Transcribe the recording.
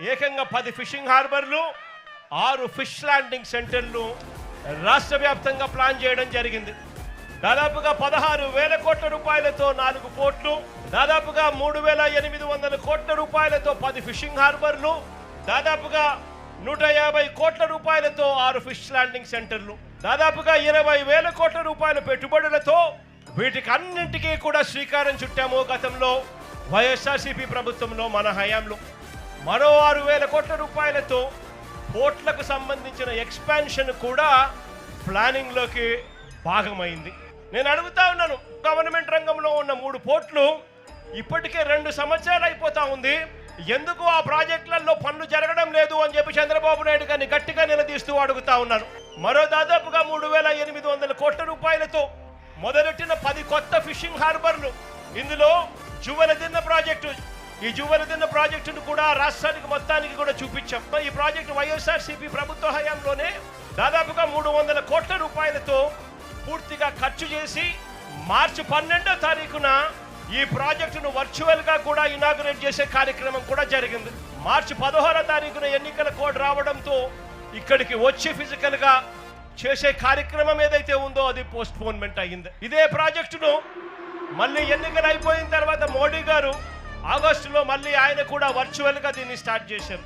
ఏకంగా 10 ఫిషింగ్ హార్బర్లు, 6 fish landing సెంటర్లు రాష్ట్ర వ్యాప్తంగా ప్లాన్ చేయడం జరిగింది. దాదాపుగా 16,000 కోట్ల రూపాయలతో 4 పోర్ట్లు, దాదాపుగా 3,800 కోట్ల రూపాయలతో 10 ఫిషింగ్ హార్బర్లు, దాదాపుగా 150 కోట్ల రూపాయలతో 6 ఫిష్ ల్యాండింగ్ సెంటర్లు, దాదాపుగా 20,000 కోట్ల రూపాయల పెట్టుబడులతో వీటికి అన్నింటికీ కూడా శ్రీకారం చుట్టాము. గతంలో వైఎస్ఆర్సీపీ ప్రభుత్వంలో మన హయాంలో మరో 6,000 కోట్ల రూపాయలతో పోర్ట్లకు సంబంధించిన ఎక్స్పాన్షన్ కూడా ప్లానింగ్లోకి భాగమైంది. నేను అడుగుతా ఉన్నాను, గవర్నమెంట్ రంగంలో ఉన్న 3 పోర్ట్లు ఇప్పటికే 2 సంవత్సరాలు అయిపోతా ఉంది, ఎందుకు ఆ ప్రాజెక్టులలో పనులు జరగడం లేదు అని చెప్పి చంద్రబాబు నాయుడు గారిని గట్టిగా నిలదీస్తూ అడుగుతా ఉన్నాను. మరో దాదాపుగా 3,800 కోట్ల రూపాయలతో మొదలెట్టిన 10 కొత్త ఫిషింగ్ హార్బర్లు, ఇందులో జువెలదిన్న ప్రాజెక్టు, ఈ జువెలదిన్న ప్రాజెక్టును కూడా రాష్ట్రానికి మొత్తానికి కూడా చూపించాం. ఈ ప్రాజెక్టు వైఎస్ఆర్సీపీ ప్రభుత్వ హయాంలోనే దాదాపుగా 300 కోట్ల రూపాయలతో పూర్తిగా ఖర్చు చేసి మార్చి 12వ తారీఖున ఈ ప్రాజెక్టును వర్చువల్గా కూడా ఇనాగ్రేట్ చేసే కార్యక్రమం కూడా జరిగింది. మార్చి 16వ తారీఖున ఎన్నికల కోడ్ రావడంతో ఇక్కడికి వచ్చి ఫిజికల్గా చేసే కార్యక్రమం ఏదైతే ఉందో అది పోస్ట్పోన్మెంట్ అయ్యింది. ఇదే ప్రాజెక్టును మళ్ళీ ఎన్నికలు అయిపోయిన తర్వాత మోడీ గారు ఆగస్టులో మళ్ళీ ఆయన కూడా వర్చువల్గా దీన్ని స్టార్ట్ చేశారు.